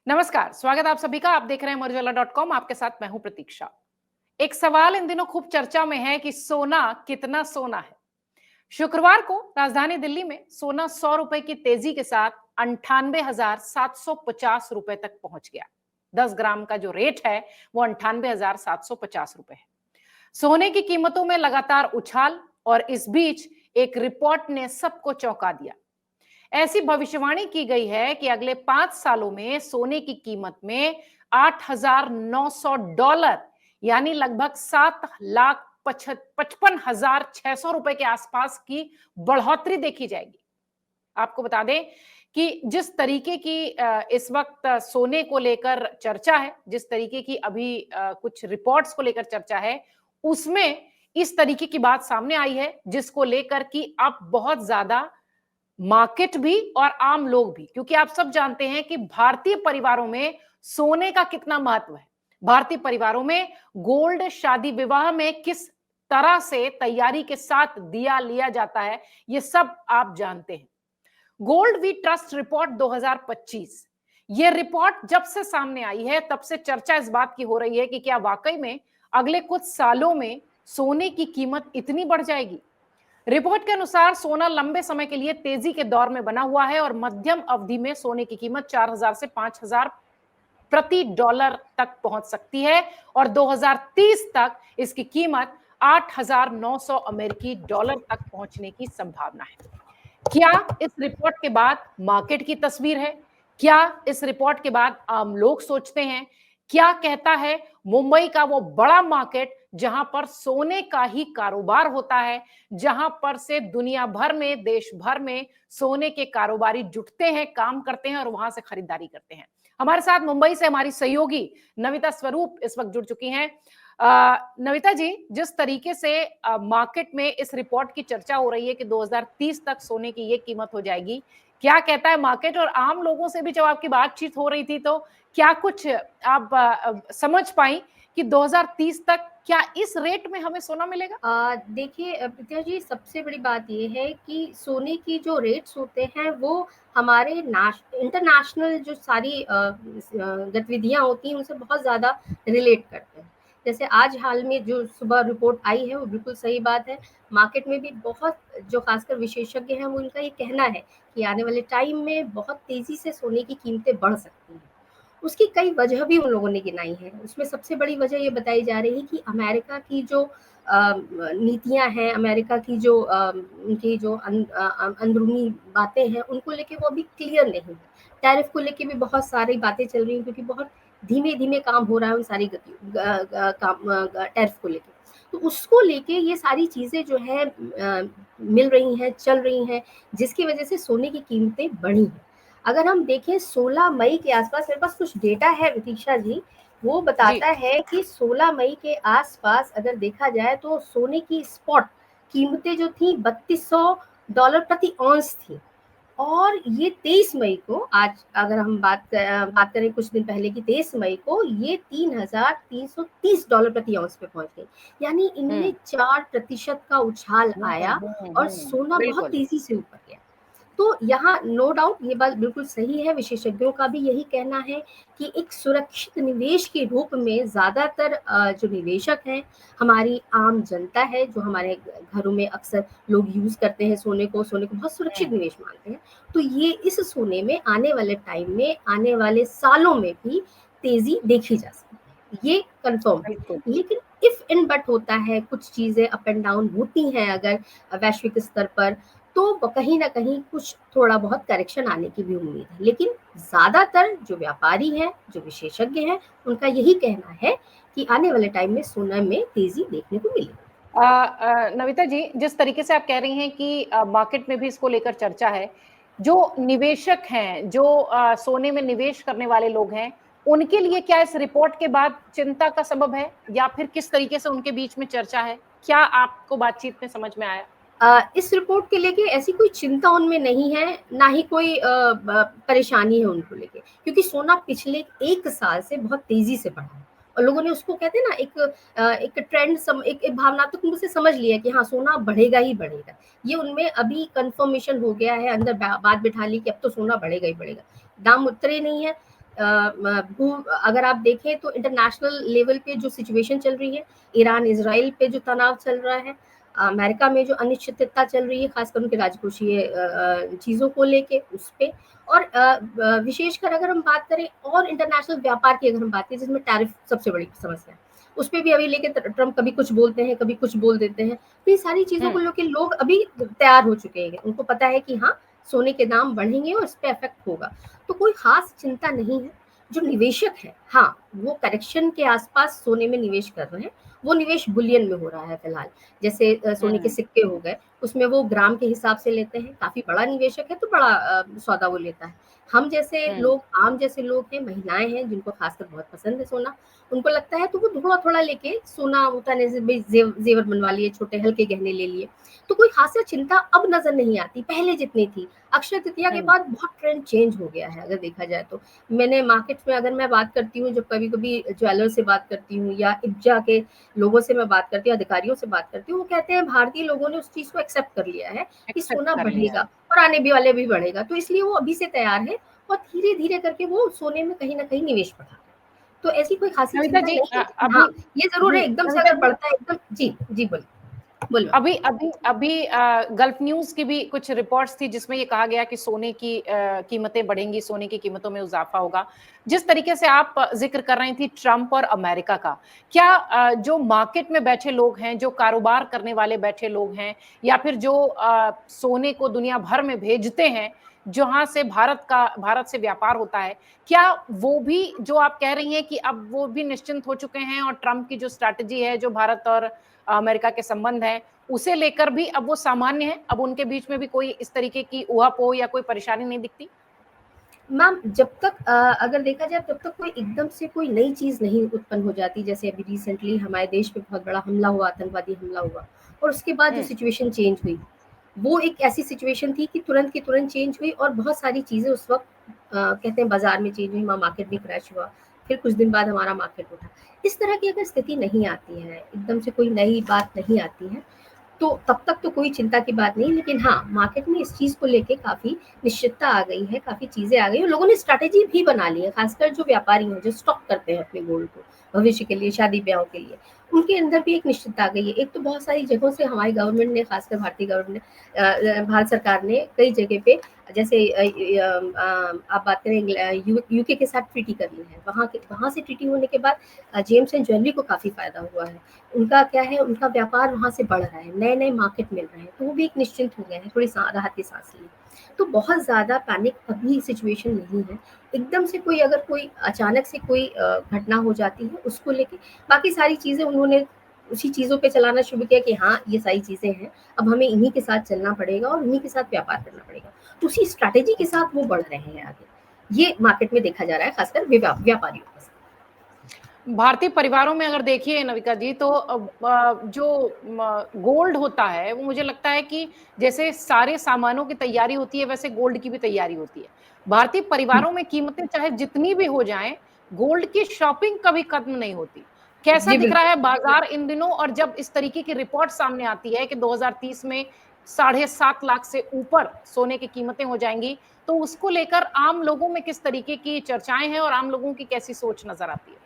नमस्कार, स्वागत आप सभी का। आप देख रहे हैं अमरउजाला.com। आपके साथ मैं हूं प्रतीक्षा। एक सवाल इन दिनों खूब चर्चा में है कि सोना कितना सोना है। शुक्रवार को राजधानी दिल्ली में सोना 100 रुपए की तेजी के साथ 98,750 रुपए तक पहुंच गया। 10 ग्राम का जो रेट है वो 98,750 रुपए है। सोने की कीमतों में लगातार उछाल और इस बीच एक रिपोर्ट ने सबको चौंका दिया। ऐसी भविष्यवाणी की गई है कि अगले 5 सालों में सोने की कीमत में $8,900 यानी लगभग 7,55,600 रुपए के आसपास की बढ़ोतरी देखी जाएगी। आपको बता दें कि जिस तरीके की इस वक्त सोने को लेकर चर्चा है, जिस तरीके की अभी कुछ रिपोर्ट्स को लेकर चर्चा है, उसमें इस तरीके की बात सामने आई है जिसको लेकर कि अब बहुत ज्यादा मार्केट भी और आम लोग भी, क्योंकि आप सब जानते हैं कि भारतीय परिवारों में सोने का कितना महत्व है। भारतीय परिवारों में गोल्ड शादी विवाह में किस तरह से तैयारी के साथ दिया लिया जाता है, ये सब आप जानते हैं। गोल्ड वी ट्रस्ट रिपोर्ट 2025, ये रिपोर्ट जब से सामने आई है तब से चर्चा इस बात की हो रही है कि क्या वाकई में अगले कुछ सालों में सोने की कीमत इतनी बढ़ जाएगी। रिपोर्ट के अनुसार सोना लंबे समय के लिए तेजी के दौर में बना हुआ है और मध्यम अवधि में सोने की कीमत 4,000 से 5,000 प्रति डॉलर तक पहुंच सकती है और 2030 तक इसकी कीमत 8,900 अमेरिकी डॉलर तक पहुंचने की संभावना है। क्या इस रिपोर्ट के बाद मार्केट की तस्वीर है? क्या इस रिपोर्ट के बाद आम लोग सोचते हैं? क्या कहता है मुंबई का वो बड़ा मार्केट जहां पर सोने का ही कारोबार होता है, जहां पर से दुनिया भर में, देश भर में सोने के कारोबारी जुटते हैं, काम करते हैं और वहां से खरीदारी करते हैं। हमारे साथ मुंबई से हमारी सहयोगी नविता स्वरूप इस वक्त जुड़ चुकी हैं। नविता जी, जिस तरीके से मार्केट में इस रिपोर्ट की चर्चा हो रही है कि 2030 तक सोने की ये कीमत हो जाएगी, क्या कहता है मार्केट? और आम लोगों से भी जब आपकी बातचीत हो रही थी तो क्या कुछ आप समझ पाई कि 2030 तक क्या इस रेट में हमें सोना मिलेगा? देखिए प्रीतिया जी, सबसे बड़ी बात ये है कि सोने की जो रेट्स होते हैं वो हमारे इंटरनेशनल जो सारी गतिविधियां होती हैं उनसे बहुत ज़्यादा रिलेट करते हैं। जैसे आज हाल में जो सुबह रिपोर्ट आई है वो बिल्कुल सही बात है। मार्केट में भी बहुत जो खासकर विशेषज्ञ हैं वो उनका ये कहना है कि आने वाले टाइम में बहुत तेज़ी से सोने की कीमतें बढ़ सकती हैं। उसकी कई वजह भी उन लोगों ने गिनाई है। उसमें सबसे बड़ी वजह ये बताई जा रही है कि अमेरिका की जो नीतियाँ हैं, अमेरिका की जो उनकी जो अंदरूनी बातें हैं, उनको लेके वो अभी क्लियर नहीं है। टैरिफ को लेके भी बहुत सारी बातें चल रही हैं क्योंकि बहुत धीमे-धीमे काम हो रहा है उन सारी टैरिफ को लेके। तो उसको लेके ये सारी चीज़ें जो है मिल रही हैं, चल रही हैं, जिसकी वजह से सोने की कीमतें बढ़ी हैं। अगर हम देखें 16 मई के आसपास, मेरे पास कुछ डेटा है प्रतीक्षा जी, वो बताता है कि 16 मई के आसपास अगर देखा जाए तो सोने की स्पॉट कीमतें जो थी $3,200 प्रति औंस थी। और ये 23 मई को, आज अगर हम बात करें कुछ दिन पहले की, 23 मई को ये $3,330 प्रति औंस पे पहुंच गई। यानी इनमें 4% का उछाल आया और सोना बहुत बिल्कुल। तेजी से ऊपर गया। तो यहाँ नो डाउट ये बात बिल्कुल सही है, विशेषज्ञों का भी यही कहना है कि एक सुरक्षित निवेश के रूप में ज़्यादातर जो निवेशक हैं, हमारी आम जनता है, जो हमारे घरों में अक्सर लोग यूज़ करते हैं सोने को बहुत सुरक्षित निवेश मानते हैं। तो ये इस सोने में आने वाले टाइम में, आने वाले सालों में भी तेज़ी देखी जा सकती है, ये कन्फर्म है। बिल्कुल। लेकिन इफ एंड बट होता है, कुछ चीज़ें अप एंड डाउन होती हैं अगर वैश्विक स्तर पर, तो कहीं न कहीं कुछ थोड़ा बहुत करेक्शन आने की भी उम्मीद है। लेकिन ज़्यादातर जो व्यापारी हैं, जो विशेषज्ञ हैं, उनका यही कहना है कि आने वाले टाइम में सोने में तेज़ी देखने को मिलेगी। नविता जी, जिस तरीके से आप कह रही हैं कि मार्केट में भी इसको लेकर चर्चा है, जो निवेशक हैं, जो सोने में निवेश करने वाले लोग हैं, उनके लिए क्या इस रिपोर्ट के बाद चिंता का सबब है या फिर किस तरीके से उनके बीच में चर्चा है? क्या आपको बातचीत में समझ में आया? इस रिपोर्ट के लेके ऐसी कोई चिंता उनमें नहीं है, ना ही कोई परेशानी है उनको लेके, क्योंकि सोना पिछले 1 साल से बहुत तेज़ी से बढ़ा है और लोगों ने उसको, कहते हैं ना, एक ट्रेंड, एक भावनात्मक रूप से समझ लिया कि हाँ, सोना बढ़ेगा ही बढ़ेगा। ये उनमें अभी कन्फर्मेशन हो गया है, अंदर बात बिठा ली कि अब तो सोना बढ़ेगा ही बढ़ेगा। दाम उतरे नहीं है, अगर आप देखें तो इंटरनेशनल लेवल पे जो सिचुएशन चल रही है, ईरान इजराइल पे जो तनाव चल रहा है, अमेरिका में जो अनिश्चितता चल रही है खासकर उनके राजकोषीय चीज़ों को लेके उस पे, और विशेषकर अगर हम बात करें और इंटरनेशनल व्यापार की अगर हम बात करें जिसमें टैरिफ सबसे बड़ी समस्या है, उस पर भी अभी लेके ट्रम्प कभी कुछ बोलते हैं कभी कुछ बोल देते हैं। तो ये सारी चीज़ों को लेके लोग अभी तैयार हो चुके हैं, उनको पता है कि हाँ सोने के दाम बढ़ेंगे और इस पर इफेक्ट होगा। तो कोई खास चिंता नहीं है। जो निवेशक है हाँ वो करेक्शन के आसपास सोने में निवेश कर रहे हैं, वो निवेश बुलियन में हो रहा है फिलहाल। जैसे सोने के सिक्के हो गए, उसमें वो ग्राम के हिसाब से लेते हैं, काफी बड़ा निवेशक है तो बड़ा सौदा वो लेता है। हम जैसे लोग, आम जैसे लोग हैं, महिलाएं हैं जिनको खासकर बहुत पसंद है सोना, उनको लगता है तो वो थोड़ा थोड़ा लेके सोना उठाने से जेवर बनवा लिए, छोटे हल्के गहने ले लिए। तो कोई खास चिंता अब नजर नहीं आती पहले जितनी थी। अक्षय तृतीया के बाद बहुत ट्रेंड चेंज हो गया है अगर देखा जाए तो। मैंने मार्केट में अगर मैं बात करती हूँ, जब कभी कभी ज्वेलर से बात करती हूँ या इब्जा के लोगों से मैं बात करती हूँ, अधिकारियों से बात करती हूँ, वो कहते हैं भारतीय लोगों ने उस चीज को एक्सेप्ट कर लिया है कि सोना बढ़ेगा और आने भी वाले भी बढ़ेगा, तो इसलिए वो अभी से तैयार है और धीरे धीरे करके वो सोने में कहीं ना कहीं निवेश बढ़ा है। तो ऐसी कोई खासी चिंता नहीं है। हाँ ये जरूर है एकदम से अगर बढ़ता है एकदम। जी जी बोलो। अभी अभी अभी गल्फ न्यूज की भी कुछ रिपोर्ट्स थी जिसमें ये कहा गया कि सोने की कीमतें बढ़ेंगी, सोने की कीमतों में इजाफा होगा। जिस तरीके से आप जिक्र कर रही थी ट्रम्प और अमेरिका का, क्या जो मार्केट में बैठे लोग हैं, जो कारोबार करने वाले बैठे लोग हैं, या फिर जो सोने को दुनिया भर में भेजते हैं, जहां से भारत से व्यापार होता है, क्या वो भी जो आप कह रही हैं कि अब वो भी निश्चिंत हो चुके हैं और ट्रम्प की जो स्ट्रैटेजी है, जो भारत और अमेरिका के संबंध हैं, उसे लेकर भी अब वो सामान्य है, अब उनके बीच में भी कोई इस तरीके की ऊहापोह या कोई परेशानी नहीं दिखती? मैम जब तक अगर देखा जाए तब तक कोई एकदम से कोई नई चीज नहीं उत्पन्न हो जाती। जैसे अभी रिसेंटली हमारे देश पे बहुत बड़ा हमला हुआ, आतंकवादी हमला हुआ, और उसके बाद जो सिचुएशन चेंज हुई वो एक ऐसी सिचुएशन थी कि तुरंत की तुरंत चेंज हुई और बहुत सारी चीजें उस वक्त कहते हैं बाजार में चेंज हुई, मार्केट भी क्रैश हुआ, फिर कुछ दिन बाद हमारा मार्केट उठा। इस तरह की अगर स्थिति नहीं आती है, एकदम से कोई नई बात नहीं आती है, तो तब तक तो कोई चिंता की बात नहीं। लेकिन हाँ मार्केट में इस चीज को लेके काफी निश्चितता आ गई है, काफी चीजें आ गई और लोगों ने स्ट्रैटेजी भी बना ली है। खासकर जो व्यापारी हैं जो स्टॉक करते हैं अपने गोल्ड को भविष्य के लिए, शादी ब्याह के लिए, उनके अंदर भी एक निश्चितता आ गई है। एक तो बहुत सारी जगहों से हमारी गवर्नमेंट ने, खासकर भारतीय गवर्नमेंट ने, भारत सरकार ने कई जगह पे, जैसे आप बात करें यूके के साथ ट्रीटी कर ली है, वहाँ से ट्रीटी होने के बाद जेम्स एंड ज्वेलरी को काफी फायदा हुआ है। उनका क्या है, उनका व्यापार वहां से बढ़ रहा है, नए नए मार्केट मिल रहे हैं, तो वो भी एक निश्चिंत हो गए हैं, थोड़ी राहत की सांस ली। तो बहुत ज्यादा पैनिक अभी सिचुएशन नहीं है। एकदम से कोई अगर कोई अचानक से कोई घटना हो जाती है उसको लेके बाकी सारी चीजें उन्होंने उसी चीजों पे चलाना शुरू किया कि हाँ ये सारी चीजें हैं, अब हमें इन्हीं के साथ चलना पड़ेगा और इन्हीं के साथ व्यापार करना पड़ेगा। तो उसी स्ट्रैटेजी के साथ वो बढ़ रहे हैं आगे। ये मार्केट में देखा जा रहा है खासकर व्यापारियों के साथ। भारतीय परिवारों में अगर देखिए नविका जी, तो जो गोल्ड होता है वो मुझे लगता है कि जैसे सारे सामानों की तैयारी होती है वैसे गोल्ड की भी तैयारी होती है। भारतीय परिवारों में कीमतें चाहे जितनी भी हो जाएं, गोल्ड की शॉपिंग कभी खत्म नहीं होती। कैसा जी दिख रहा बिल्कुल। है बाजार इन दिनों? और जब इस तरीके की रिपोर्ट सामने आती है कि 2030 में 7.5 लाख से ऊपर सोने की कीमतें हो जाएंगी, तो उसको लेकर आम लोगों में किस तरीके की चर्चाएं हैं और आम लोगों की कैसी सोच नजर आती है?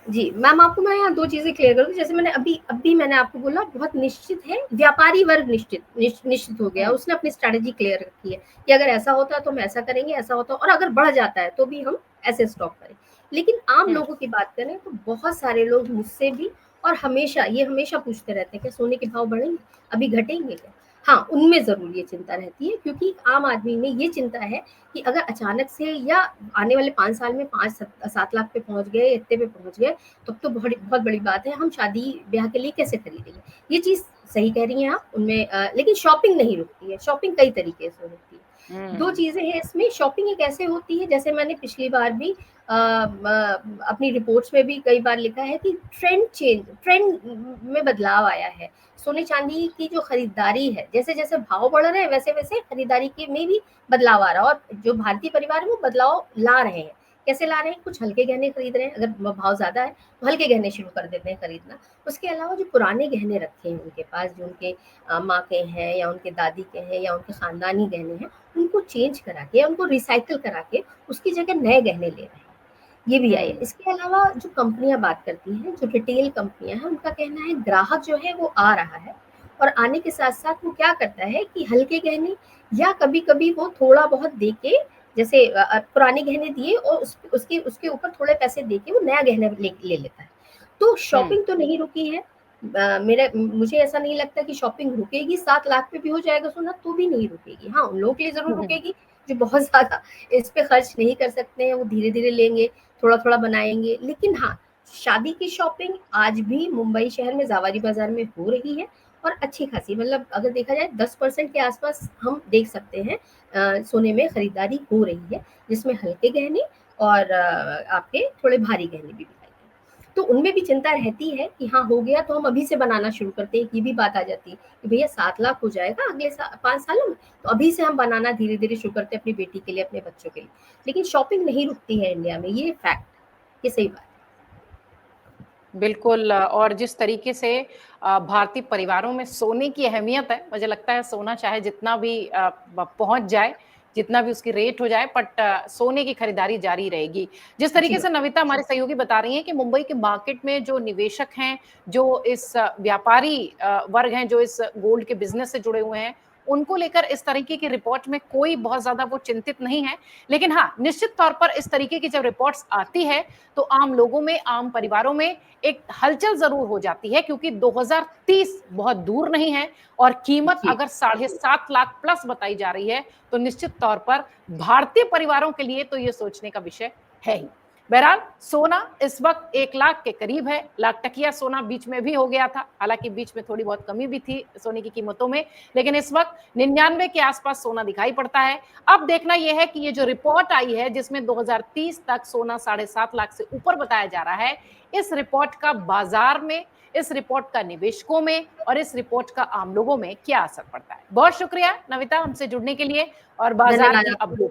जी मैम आपको मैं यहाँ दो चीजें क्लियर करूँ। जैसे मैंने अभी मैंने आपको बोला बहुत निश्चित है, व्यापारी वर्ग निश्चित हो गया, उसने अपनी स्ट्रैटेजी क्लियर रखी है कि अगर ऐसा होता है तो हम ऐसा करेंगे, ऐसा होता है और अगर बढ़ जाता है तो भी हम ऐसे स्टॉक करें। लेकिन आम लोगों की बात करें तो बहुत सारे लोग मुझसे भी और हमेशा पूछते रहते हैं कि सोने के भाव बढ़ेंगे, अभी घटेंगे क्या। हाँ उनमें जरूर ये चिंता रहती है, क्योंकि आम आदमी में ये चिंता है कि अगर अचानक से या आने वाले 5 साल में 5-7 लाख पे पहुंच गए, इतने पे पहुंच गए, तब तो बहुत बड़ी बात है, हम शादी ब्याह के लिए कैसे खरीदेंगे। ये चीज सही कह रही हैं आप उनमें, लेकिन शॉपिंग नहीं रुकती है, शॉपिंग कई तरीके से होती है। दो चीजें हैं इसमें। शॉपिंग एक ऐसे होती है, जैसे मैंने पिछली बार भी अपनी रिपोर्ट्स में भी कई बार लिखा है कि ट्रेंड में बदलाव आया है। सोने चांदी की जो खरीदारी है, जैसे जैसे भाव बढ़ रहे हैं वैसे वैसे खरीदारी के में भी बदलाव आ रहा है, और जो भारतीय परिवार है वो बदलाव ला रहे हैं। कैसे ला रहे हैं? कुछ हल्के गहने खरीद रहे हैं, अगर भाव ज्यादा है तो हल्के गहने शुरू कर देते हैं खरीदना। उसके अलावा जो पुराने गहने रखे हैं उनके पास, जो उनके माँ के हैं या उनके दादी के हैं या उनके खानदानी गहने हैं, उनको चेंज करा के या उनको रिसाइकिल करा के उसकी जगह नए गहने ले रहे हैं। ये भी आई है। इसके अलावा जो कंपनियां बात करती हैं, जो रिटेल कंपनियां हैं, उनका कहना है ग्राहक जो है वो आ रहा है, और आने के साथ साथ वो क्या करता है कि हल्के गहने या कभी कभी वो थोड़ा बहुत दे के, जैसे पुराने गहने दिए और उसके उसके ऊपर थोड़े पैसे दे के वो नया गहना ले लेता है। तो शॉपिंग तो नहीं रुकी है। मेरा मुझे ऐसा नहीं लगता कि शॉपिंग रुकेगी। 7 लाख पे भी हो जाएगा सोना तो भी नहीं रुकेगी। हाँ, उन लोगों के लिए जरूर रुकेगी जो बहुत ज्यादा इस पे खर्च नहीं कर सकते हैं, वो धीरे धीरे लेंगे, थोड़ा थोड़ा बनाएंगे। लेकिन हाँ, शादी की शॉपिंग आज भी मुंबई शहर में जावारी बाजार में हो रही है, और अच्छी खासी, मतलब अगर देखा जाए 10% के आसपास हम देख सकते हैं सोने में खरीदारी हो रही है, जिसमें हल्के गहने और आपके थोड़े भारी गहने भी दिखाई दें। तो उनमें भी चिंता रहती है कि हाँ हो गया तो हम अभी से बनाना शुरू करते हैं। ये भी बात आ जाती है कि भैया 7 लाख हो जाएगा अगले 5 सालों में, तो अभी से हम बनाना धीरे धीरे शुरू करते हैं अपनी बेटी के लिए, अपने बच्चों के लिए। लेकिन शॉपिंग नहीं रुकती है इंडिया में, ये फैक्ट, ये सही बात। बिल्कुल। और जिस तरीके से भारतीय परिवारों में सोने की अहमियत है, मुझे लगता है सोना चाहे जितना भी पहुंच जाए, जितना भी उसकी रेट हो जाए, बट सोने की खरीदारी जारी रहेगी। जिस तरीके से नविता हमारे सहयोगी बता रही हैं कि मुंबई के मार्केट में जो निवेशक हैं, जो इस व्यापारी वर्ग हैं, जो इस गोल्ड के बिजनेस से जुड़े हुए हैं, उनको लेकर इस तरीके की रिपोर्ट में कोई बहुत ज्यादा वो चिंतित नहीं है। लेकिन हाँ, निश्चित तौर पर इस तरीके की जब रिपोर्ट्स आती है तो आम लोगों में, आम परिवारों में एक हलचल जरूर हो जाती है, क्योंकि 2030 बहुत दूर नहीं है और कीमत अगर 7.5 लाख प्लस बताई जा रही है तो निश्चित तौर पर भारतीय परिवारों के लिए तो ये सोचने का विषय है ही। बहरहाल सोना इस वक्त 1 लाख के करीब है। लाख टकिया सोना बीच में भी हो गया था, हालांकि बीच में थोड़ी बहुत कमी भी थी सोने की कीमतों में, लेकिन इस वक्त 99 के आसपास सोना दिखाई पड़ता है। अब देखना यह है कि ये जो रिपोर्ट आई है जिसमें 2030 तक सोना 7.5 लाख से ऊपर बताया जा रहा है, इस रिपोर्ट का बाजार में, इस रिपोर्ट का निवेशकों में और इस रिपोर्ट का आम लोगों में क्या असर पड़ता है। बहुत शुक्रिया नविता हमसे जुड़ने के लिए और बाजार की अपडेट